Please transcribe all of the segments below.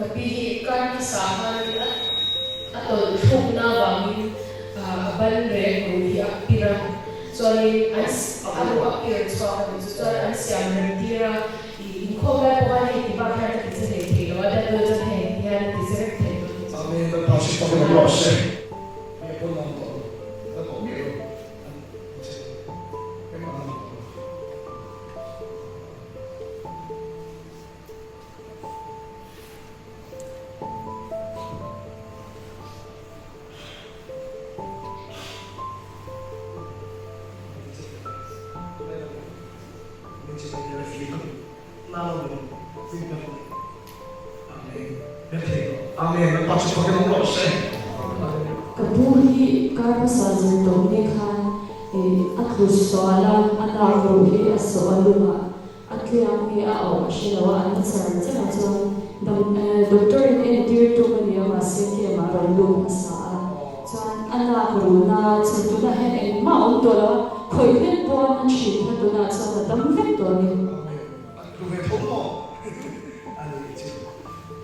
Kapi kan sahan atau thukna bangin ban re ruhi akpira soalnya as alu akpira soalnya soalnya as yang mentira in khoga pohani tiba kan kisah itu ada tu jadi yang kisah itu. Amin. Berpasih pada Allah. Dia pun nonton. Aku biru. Memang nonton. Amin. Berpasih pada Allah. Kabuhi karpasal zentong ni kan atus soalan anak ruhi asoaluma akyang ni ao silawa an san san doktor in dear to mania masin ke maralum sa san anak runa chutuna hen en maung dola khoilen bo an shi tuna sa dam vet to ni Ruve pomo. Ani ci.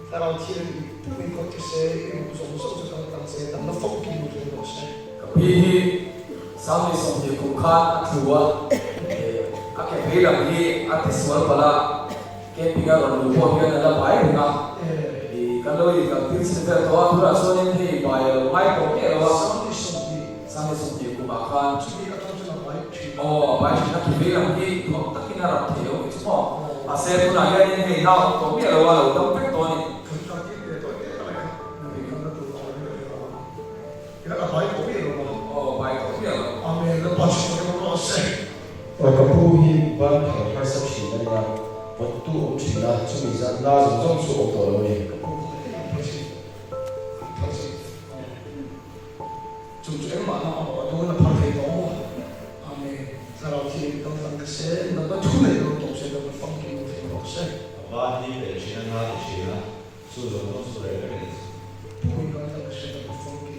Sarau tien pui ko te se so so ka se tam na fok ki mu te no se. Kapi sami som ye kukha athua ake bela hi atiswal pala ke piga ron lupo piga nala bai na di kaloi ka tin se ver to athura sonin hi bai mai ko ke ro sami som ye kumakhan Ci ka to na bai ci. oh bai na ki bela hi to takina rap the o ki mo ase puna ya ni hi na to mi ro wa lo dam pek to ni Ka ki te to ke ka ka. Ni ka na to ko ni ka. Ila ka bai ko ni ro. oh bai ko mi ro Amin. Berpasih pada Allah. Kapuhi ban har sab shi na pottu om shi na chumi za na zong su om to lo ni Chúng em mà nó ở đâu là phải thấy đó. Amen. Sau khi công tác sẽ nó có chút này nó tổ sẽ được phong kiến thì nó sẽ. Và đi về trên nó thì chỉ là sử dụng nó sử dụng cái này. Bùi công tác sẽ được phong kiến